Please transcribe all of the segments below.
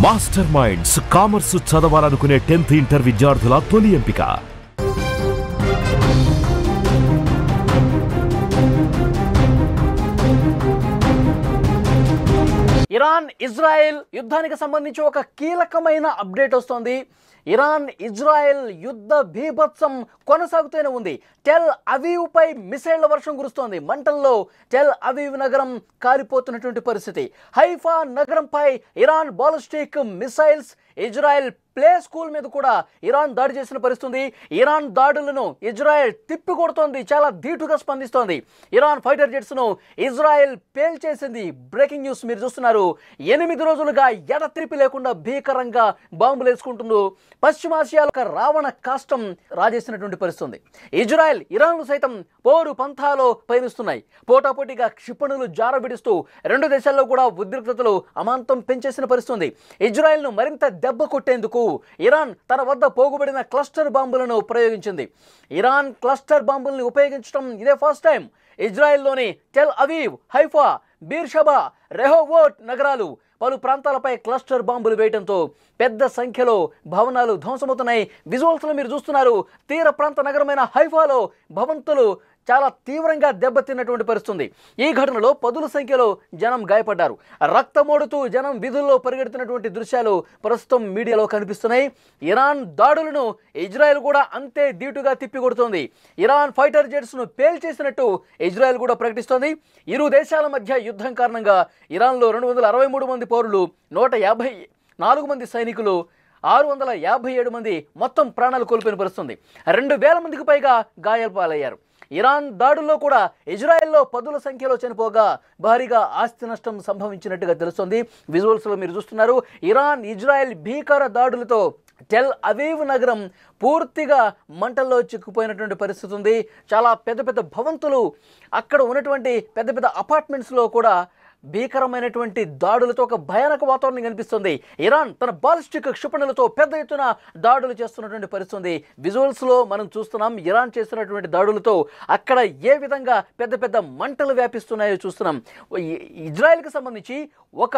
Master minds commerce చదవాలనుకునే 10th inter విద్యార్థుల తొలి ఎంపిక. ఇరాన్ ఇజ్రాయెల్ యుద్ధానికి సంబంధించి ఒక కీలకమైన అప్డేట్ వస్తోంది. ఇరాన్ ఇజ్రాయెల్ యుద్ధ బీభత్సం కొనసాగుతూనే ఉంది. టెల్ అవీవ్ పై మిసైళ్ల వర్షం కురుస్తోంది. మంటల్లో టెల్ అవీవ్ నగరం కాలిపోతున్నటువంటి పరిస్థితి. హైఫా నగరంపై Iran ballistic missiles, Israel play school మీద కూడా ఇరాన్ దాడి చేసిన పరిస్థితి. ఇరాన్ దాడులను ఇజ్రాయెల్ తిప్పి కొడుతోంది, చాలా ధీటుగా స్పందిస్తోంది. ఇరాన్ ఫైటర్ జెట్స్ను ఇజ్రాయెల్ పేల్చేసింది. బ్రేకింగ్ న్యూస్ మీరు చూస్తున్నారు. 8 రోజులుగా ఎడతెరిపి లేకుండా భీకరంగా బాంబులు వేసుకుంటుందో పశ్చిమాసియాలో ఒక రావణ కాష్టం రాజేసినటువంటి పరిస్థితి. ఇజ్రాయెల్ ఇరాన్లు సైతం పోరు పంథాలో పయనిస్తున్నాయి. పోటాపోటీగా క్షిపణులు జారబిడిస్తూ రెండు దేశాల్లో కూడా ఉద్రిక్తతలు అమాంతం పెంచేసిన పరిస్థితి. ఇజ్రాయెల్ను మరింత దెబ్బ కొట్టేందుకు ఇరాన్ తన వద్ద పోగుబడిన క్లస్టర్ బాంబులను ప్రయోగించింది. ఇరాన్ క్లస్టర్ బాంబుల్ని ఉపయోగించడం ఇదే ఫస్ట్ టైం. ఇజ్రాయెల్లోని Tel Aviv, Haifa, Beersheba, Rehovot నగరాలు పలు ప్రాంతాలపై క్లస్టర్ బాంబులు వేయడంతో పెద్ద సంఖ్యలో భవనాలు ధ్వంసమవుతున్నాయి. విజువల్స్లో మీరు చూస్తున్నారు. తీర ప్రాంత నగరమైన హైఫాలో భవంతులు చాలా తీవ్రంగా దెబ్బతిన్నటువంటి పరిస్థితి. ఈ ఘటనలో పదుల సంఖ్యలో జనం గాయపడ్డారు. రక్తమోడుతూ జనం వీధుల్లో పరిగెడుతున్నటువంటి దృశ్యాలు ప్రస్తుతం మీడియాలో కనిపిస్తున్నాయి. ఇరాన్ దాడులను ఇజ్రాయెల్ కూడా అంతే ధీటుగా తిప్పికొడుతోంది. ఇరాన్ ఫైటర్ జెట్స్ను పేల్చేసినట్టు ఇజ్రాయెల్ కూడా ప్రకటిస్తోంది. ఇరు దేశాల మధ్య యుద్ధం కారణంగా ఇరాన్లో 263 మంది పౌరులు, 154 మంది సైనికులు, 657 మంది మొత్తం ప్రాణాలు కోల్పోయిన పరిస్థితి. 2000 మందికి పైగా గాయాల పాలయ్యారు. ఇరాన్ దాడుల్లో కూడా ఇజ్రాయెల్లో పదుల సంఖ్యలో చనిపోగా భారీగా ఆస్తి నష్టం సంభవించినట్టుగా తెలుస్తోంది. విజువల్స్లో మీరు చూస్తున్నారు. ఇరాన్ ఇజ్రాయెల్ భీకర దాడులతో టెల్ అవీవ్ నగరం పూర్తిగా మంటల్లో చిక్కుపోయినటువంటి పరిస్థితి ఉంది. చాలా పెద్ద పెద్ద భవంతులు, అక్కడ ఉన్నటువంటి పెద్ద పెద్ద అపార్ట్మెంట్స్లో కూడా భీకరమైనటువంటి దాడులతో ఒక భయానక వాతావరణం కనిపిస్తుంది. ఇరాన్ తన బాలిస్టిక్ క్షిపణులతో పెద్ద ఎత్తున దాడులు చేస్తున్నటువంటి పరిస్థితి. విజువల్స్లో మనం చూస్తున్నాం. ఇరాన్ చేస్తున్నటువంటి దాడులతో అక్కడ ఏ విధంగా పెద్ద పెద్ద మంటలు వ్యాపిస్తున్నాయో చూస్తున్నాం. ఇజ్రాయెల్కి సంబంధించి ఒక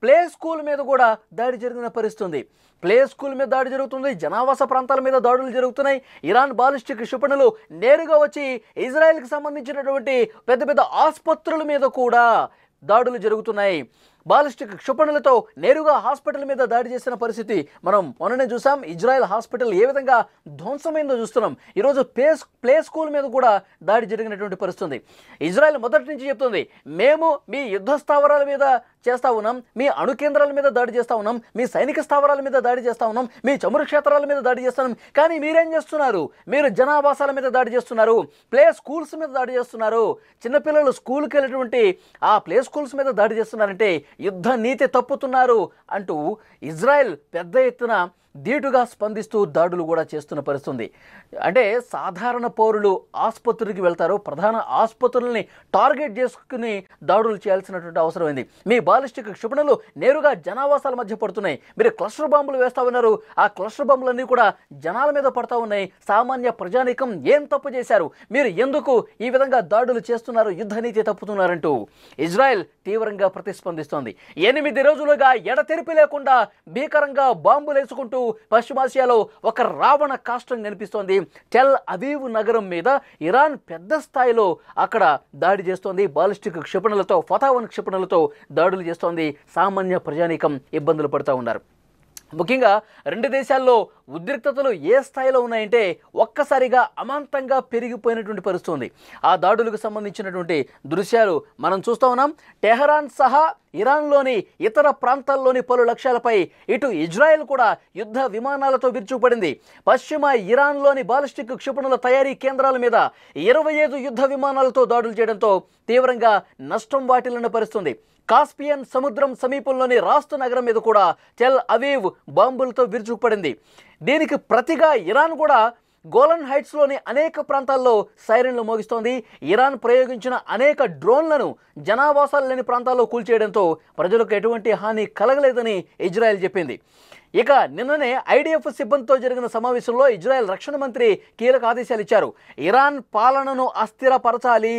ప్లే స్కూల్ మీద కూడా దాడి జరిగిన పరిస్థితి. ప్లే స్కూల్ మీద దాడి జరుగుతుంది. జనావాస ప్రాంతాల మీద దాడులు జరుగుతున్నాయి. ఇరాన్ బాలిస్టిక్ క్షిపణులు నేరుగా వచ్చి ఇజ్రాయెల్కి సంబంధించినటువంటి పెద్ద పెద్ద ఆసుపత్రుల మీద కూడా దాడులు జరుగుతున్నాయి. బాలిస్టిక్ క్షిపణులతో నేరుగా హాస్పిటల్ మీద దాడి చేసిన పరిస్థితి మనం మొన్ననే చూసాం. ఇజ్రాయెల్ హాస్పిటల్ ఏ విధంగా ధ్వంసమైందో చూస్తున్నాం. ఈరోజు ప్లే స్కూల్ మీద కూడా దాడి జరిగినటువంటి పరిస్థితి. ఇజ్రాయెల్ మొదటి నుంచి చెప్తుంది, మేము మీ యుద్ధ స్థావరాల మీద చేస్తూ ఉన్నాం, మీ అణు కేంద్రాల మీద దాడి చేస్తూ ఉన్నాం, మీ సైనిక స్థావరాల మీద దాడి చేస్తూ ఉన్నాం, మీ చమురు క్షేత్రాల మీద దాడి చేస్తున్నాం. కానీ మీరేం చేస్తున్నారు? మీరు జనావాసాల మీద దాడి చేస్తున్నారు, ప్లే స్కూల్స్ మీద దాడి చేస్తున్నారు. చిన్నపిల్లలు స్కూల్కి వెళ్ళేటువంటి ఆ ప్లే స్కూల్స్ మీద దాడి చేస్తున్నారంటే యుద్ధ నీతి తప్పుతున్నారు అంటూ ఇజ్రాయెల్ పెద్ద ఎత్తున ధీటుగా స్పందిస్తూ దాడులు కూడా చేస్తున్న పరిస్థితి. అంటే సాధారణ పౌరులు ఆసుపత్రికి వెళ్తారు, ప్రధాన ఆసుపత్రుల్ని టార్గెట్ చేసుకుని దాడులు చేయాల్సినటువంటి అవసరమైంది. మీ బాలిస్టిక్ క్షిపణులు నేరుగా జనావాసాల మధ్య పడుతున్నాయి. మీరు క్లస్టర్ బాంబులు వేస్తూ ఉన్నారు. ఆ క్లస్టర్ బాంబులన్నీ కూడా జనాల మీద పడతా ఉన్నాయి. సామాన్య ప్రజానీకం ఏం తప్పు చేశారు? మీరు ఎందుకు ఈ విధంగా దాడులు చేస్తున్నారు? యుద్ధ నీతి తప్పుతున్నారంటూ ఇజ్రాయెల్ తీవ్రంగా ప్రతిస్పందిస్తోంది. 8 రోజులుగా ఎడతెరిపి లేకుండా భీకరంగా బాంబులు వేసుకుంటూ పశ్చిమాసియాలో ఒక రావణ కాష్టం కనిపిస్తోంది. టెల్ అవీవ్ నగరం మీద ఇరాన్ పెద్ద స్థాయిలో అక్కడ దాడి చేస్తోంది. బాలిస్టిక్ క్షిపణులతో, ఫతావన్ క్షిపణులతో దాడులు చేస్తోంది. సామాన్య ప్రజానీకం ఇబ్బందులు పడుతూ ఉన్నారు. ముఖ్యంగా రెండు దేశాల్లో ఉద్రిక్తతలు ఏ స్థాయిలో ఉన్నాయంటే ఒక్కసారిగా అమాంతంగా పెరిగిపోయినటువంటి పరిస్థితి ఉంది. ఆ దాడులకు సంబంధించినటువంటి దృశ్యాలు మనం చూస్తూ ఉన్నాం. టెహరాన్ సహా ఇరాన్లోని ఇతర ప్రాంతాల్లోని పలు లక్ష్యాలపై ఇటు ఇజ్రాయెల్ కూడా యుద్ధ విమానాలతో విరుచుకుపడింది. పశ్చిమ ఇరాన్లోని బాలిస్టిక్ క్షిపణుల తయారీ కేంద్రాల మీద 25 యుద్ధ విమానాలతో దాడులు చేయడంతో తీవ్రంగా నష్టం వాటిల్లిన పరిస్థితి. కాస్పియన్ సముద్రం సమీపంలోని రాస్తు నగరం మీద కూడా టెల్ అవీవ్ బాంబులతో విరుచుకుపడింది. దీనికి ప్రతిగా ఇరాన్ కూడా గోలన్ హైట్స్లోని అనేక ప్రాంతాల్లో సైరన్లు మోగిస్తోంది. ఇరాన్ ప్రయోగించిన అనేక డ్రోన్లను జనావాసాలు లేని ప్రాంతాల్లో కూల్చేయడంతో ప్రజలకు ఎటువంటి హాని కలగలేదని ఇజ్రాయెల్ చెప్పింది. ఇక నిన్ననే ఐడిఎఫ్ సిబ్బందితో జరిగిన సమావేశంలో ఇజ్రాయెల్ రక్షణ మంత్రి కీలక ఆదేశాలు ఇచ్చారు. ఇరాన్ పాలనను అస్థిరపరచాలి,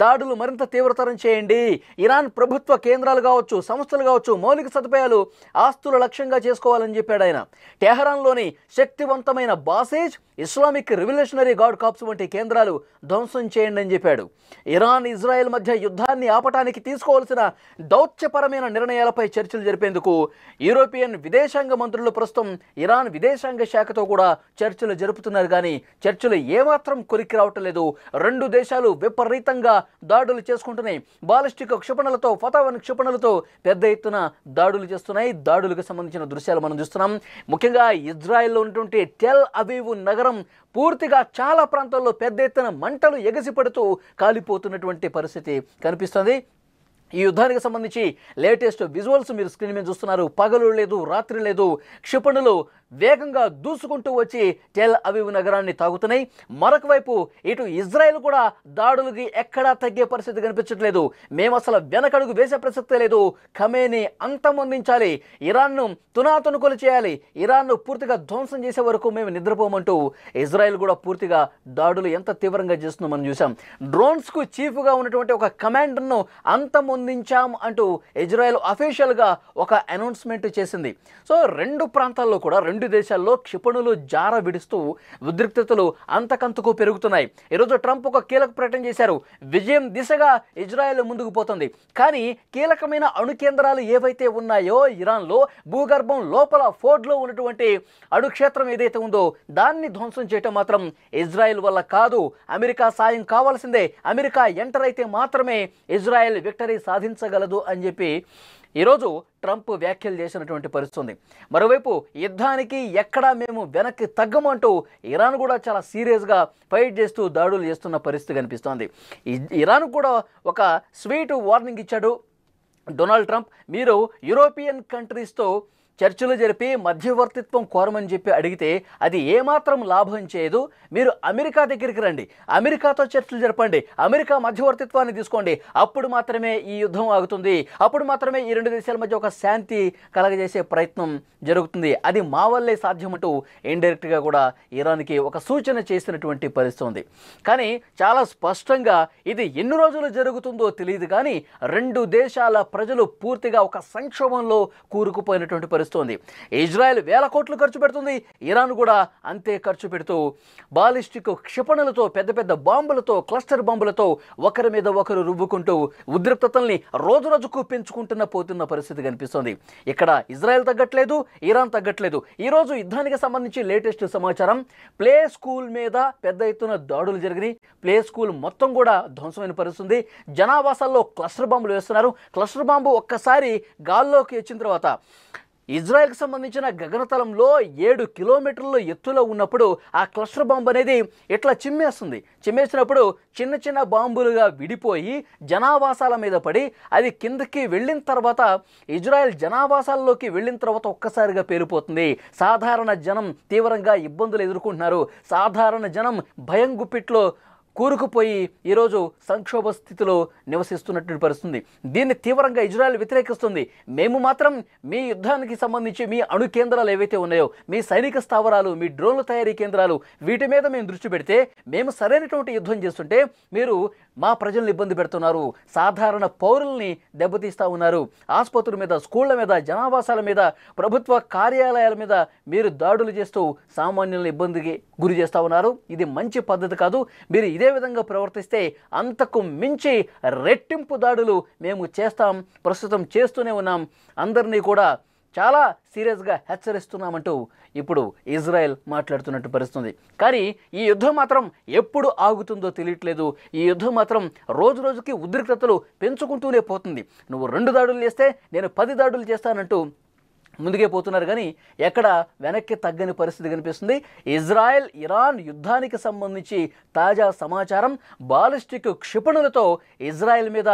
దాడులు మరింత తీవ్రతరం చేయండి, ఇరాన్ ప్రభుత్వ కేంద్రాలు కావచ్చు, సంస్థలు కావచ్చు, మౌలిక సదుపాయాలు, ఆస్తుల లక్ష్యంగా చేసుకోవాలని చెప్పాడు ఆయన. టెహరాన్లోని శక్తివంతమైన బాసేజ్, ఇస్లామిక్ రివల్యూషనరీ గార్డ్ కాప్స్ వంటి కేంద్రాలు ధ్వంసం చేయండి అని చెప్పాడు. ఇరాన్ ఇజ్రాయెల్ మధ్య యుద్ధాన్ని ఆపటానికి తీసుకోవాల్సిన దౌత్యపరమైన నిర్ణయాలపై చర్చలు జరిపేందుకు యూరోపియన్ విదేశాంగ మంత్రులు ప్రస్తుతం ఇరాన్ విదేశాంగ శాఖతో కూడా చర్చలు జరుపుతున్నారు. కానీ చర్చలు ఏమాత్రం కొరికి రావటం లేదు. రెండు దేశాలు విపరీతంగా దాడులు చేసుకుంటున్నాయి. బాలిస్టిక్ క్షిపణులతో, ఫతావన్ క్షిపణులతో పెద్ద ఎత్తున దాడులు చేస్తున్నాయి. దాడులకు సంబంధించిన దృశ్యాలు మనం చూస్తున్నాం. ముఖ్యంగా ఇజ్రాయెల్లో ఉన్నటువంటి టెల్ అవీవ్ నగరం పూర్తిగా చాలా ప్రాంతాల్లో పెద్ద ఎత్తున మంటలు ఎగసిపడుతూ కాలిపోతున్నటువంటి పరిస్థితి కనిపిస్తుంది. ఈ యుద్ధానికి సంబంధించి లేటెస్ట్ విజువల్స్ మీరు స్క్రీన్ మీద చూస్తున్నారు. పగలు లేదు, రాత్రి లేదు, క్షిపణులు వేగంగా దూసుకుంటూ వచ్చి టెల్ అవీవ్ నగరాన్ని తాగుతున్నాయి. మరొక వైపు ఇటు ఇజ్రాయెల్ కూడా దాడులకి ఎక్కడా తగ్గే పరిస్థితి కనిపించట్లేదు. మేము అసలు వెనకడుగు వేసే ప్రసక్తే లేదు, ఖమేనీ అంతమొందించాలి, ఇరాన్ను తునాతునుకొలు చేయాలి, ఇరాన్ను పూర్తిగా ధ్వంసం చేసే వరకు మేము నిద్రపోమంటూ ఇజ్రాయెల్ కూడా పూర్తిగా దాడులు ఎంత తీవ్రంగా చేస్తుందో మనం చూసాం. డ్రోన్స్కు చీఫ్గా ఉన్నటువంటి ఒక కమాండర్ను అంతమొందించాం అంటూ ఇజ్రాయెల్ అఫీషియల్గా ఒక అనౌన్స్మెంట్ చేసింది. సో రెండు ప్రాంతాల్లో కూడా, రెండు దేశాల్లో క్షిపణులు జార విడుస్తూ ఉద్రిక్తతలు అంతకంతకు పెరుగుతున్నాయి. ఈరోజు ట్రంప్ ఒక కీలక ప్రకటన చేశారు. విజయం దిశగా ఇజ్రాయెల్ ముందుకు పోతుంది. కానీ కీలకమైన అణు కేంద్రాలు ఏవైతే ఉన్నాయో ఇరాన్లో, భూగర్భం లోపల ఫోర్డ్లో ఉన్నటువంటి అణుక్షేత్రం ఏదైతే ఉందో దాన్ని ధ్వంసం చేయటం మాత్రం ఇజ్రాయెల్ వల్ల కాదు. అమెరికా సాయం కావాల్సిందే. అమెరికా ఎంటర్ అయితే మాత్రమే ఇజ్రాయెల్ విక్టరీ సాధించగలదు అని చెప్పి ఈరోజు ట్రంప్ వ్యాఖ్యలు చేసినటువంటి పరిస్థితి ఉంది. మరోవైపు యుద్ధానికి ఎక్కడా మేము వెనక్కి తగ్గమంటూ ఇరాన్ కూడా చాలా సీరియస్గా ఫైట్ చేస్తూ దాడులు చేస్తున్న పరిస్థితి కనిపిస్తోంది. ఇరాన్ కూడా ఒక స్వీట్ వార్నింగ్ ఇచ్చాడు డొనాల్డ్ ట్రంప్. మీరు యూరోపియన్ కంట్రీస్తో చర్చలు జరిపి మధ్యవర్తిత్వం కోరమని చెప్పి అడిగితే అది ఏమాత్రం లాభం చేయదు. మీరు అమెరికా దగ్గరికి రండి, అమెరికాతో చర్చలు జరపండి, అమెరికా మధ్యవర్తిత్వాన్ని తీసుకోండి. అప్పుడు మాత్రమే ఈ యుద్ధం ఆగుతుంది. అప్పుడు మాత్రమే ఈ రెండు దేశాల మధ్య ఒక శాంతి కలగజేసే ప్రయత్నం జరుగుతుంది. అది మా వల్లే సాధ్యమంటూ ఇండైరెక్ట్గా కూడా ఇరాన్కి ఒక సూచన చేసినటువంటి పరిస్థితి ఉంది. కానీ చాలా స్పష్టంగా ఇది ఎన్ని రోజులు జరుగుతుందో తెలియదు. కానీ రెండు దేశాల ప్రజలు పూర్తిగా ఒక సంక్షోభంలో కూరుకుపోయినటువంటి పరిస్థితి. ఇజ్రాయెల్ వేల కోట్లు ఖర్చు పెడుతుంది, ఇరాన్ కూడా అంతే ఖర్చు పెడుతూ బాలిస్టిక్ క్షిపణులతో, పెద్ద పెద్ద బాంబులతో, క్లస్టర్ బాంబులతో ఒకరి మీద ఒకరు రువ్వుకుంటూ ఉద్రిక్తతల్ని రోజు రోజుకు పెంచుకుంటున్న పోతున్న పరిస్థితి కనిపిస్తోంది. ఇక్కడ ఇజ్రాయెల్ తగ్గట్లేదు, ఇరాన్ తగ్గట్లేదు. ఈరోజు యుద్ధానికి సంబంధించి లేటెస్ట్ సమాచారం, ప్లే స్కూల్ మీద పెద్ద ఎత్తున దాడులు జరిగినాయి. ప్లే స్కూల్ మొత్తం కూడా ధ్వంసమైన పరిస్థితుంది. జనావాసాల్లో క్లస్టర్ బాంబులు వేస్తున్నారు. క్లస్టర్ బాంబు ఒక్కసారి గాల్లోకి వచ్చిన తర్వాత ఇజ్రాయెల్కి సంబంధించిన గగనతలంలో 7 కిలోమీటర్ల ఎత్తులో ఉన్నప్పుడు ఆ క్లస్టర్ బాంబు అనేది ఇట్లా చిమ్మేస్తుంది. చిమ్మేసినప్పుడు చిన్న చిన్న బాంబులుగా విడిపోయి జనావాసాల మీద పడి అది కిందకి వెళ్ళిన తర్వాత, ఇజ్రాయెల్ జనావాసాల్లోకి వెళ్ళిన తర్వాత ఒక్కసారిగా పేలిపోతుంది. సాధారణ జనం తీవ్రంగా ఇబ్బందులు ఎదుర్కొంటున్నారు. సాధారణ జనం భయం గుప్పిట్లో కూరుకుపోయి ఈరోజు సంక్షోభ స్థితిలో నివసిస్తున్నటువంటి పరిస్థితి. దీన్ని తీవ్రంగా ఇజ్రాయెల్ వ్యతిరేకిస్తుంది. మేము మాత్రం మీ యుద్ధానికి సంబంధించి మీ అణు కేంద్రాలు ఏవైతే ఉన్నాయో, మీ సైనిక స్థావరాలు, మీ డ్రోన్ల తయారీ కేంద్రాలు, వీటి మీద మేము దృష్టి పెడితే మేము సరైనటువంటి యుద్ధం చేస్తుంటే మీరు మా ప్రజలను ఇబ్బంది పెడుతున్నారు, సాధారణ పౌరుల్ని దెబ్బతీస్తూ ఉన్నారు, ఆసుపత్రుల మీద, స్కూళ్ల మీద, జనావాసాల మీద, ప్రభుత్వ కార్యాలయాల మీద మీరు దాడులు చేస్తూ సామాన్యులను ఇబ్బందికి గురి చేస్తూ ఉన్నారు. ఇది మంచి పద్ధతి కాదు. మీరు ఇదే విధంగా ప్రవర్తిస్తే అంతకు మించి రెట్టింపు దాడులు మేము చేస్తాం, ప్రస్తుతం చేస్తూనే ఉన్నాం, అందరినీ కూడా చాలా సీరియస్గా హెచ్చరిస్తున్నామంటూ ఇప్పుడు ఇజ్రాయెల్ మాట్లాడుతున్నట్టు పరిస్థితుంది. కానీ ఈ యుద్ధం మాత్రం ఎప్పుడు ఆగుతుందో తెలియట్లేదు. ఈ యుద్ధం మాత్రం రోజు రోజుకి ఉద్రిక్తతలు పెంచుకుంటూనే పోతుంది. నువ్వు 2 దాడులు చేస్తే నేను 10 దాడులు చేస్తానంటూ ముందుకే పోతున్నారు. కానీ ఎక్కడ వెనక్కి తగ్గని పరిస్థితి కనిపిస్తుంది. ఇజ్రాయెల్ ఇరాన్ యుద్ధానికి సంబంధించి తాజా సమాచారం, బాలిస్టిక్ క్షిపణులతో ఇజ్రాయెల్ మీద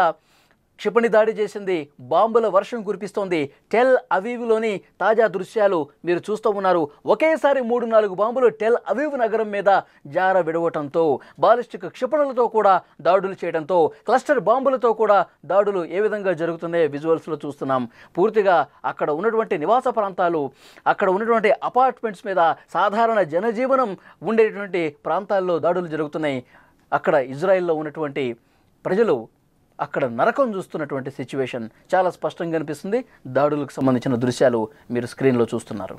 క్షిపణి దాడి చేసింది, బాంబుల వర్షం కురిపిస్తోంది. టెల్ అవీవ్లోని తాజా దృశ్యాలు మీరు చూస్తూ ఉన్నారు. ఒకేసారి 3-4 బాంబులు టెల్ అవీవ్ నగరం మీద జార విడవటంతో, బాలిస్టిక్ క్షిపణులతో కూడా దాడులు చేయడంతో, క్లస్టర్ బాంబులతో కూడా దాడులు ఏ విధంగా జరుగుతున్నాయో విజువల్స్లో చూస్తున్నాం. పూర్తిగా అక్కడ ఉన్నటువంటి నివాస ప్రాంతాలు, అక్కడ ఉన్నటువంటి అపార్ట్మెంట్స్ మీద, సాధారణ జనజీవనం ఉండేటువంటి ప్రాంతాల్లో దాడులు జరుగుతున్నాయి. అక్కడ ఇజ్రాయెల్లో ఉన్నటువంటి ప్రజలు అక్కడ నరకం చూస్తున్నటువంటి సిచ్యువేషన్ చాలా స్పష్టంగా కనిపిస్తుంది. దాడులకు సంబంధించిన దృశ్యాలు మీరు స్క్రీన్లో చూస్తున్నారు.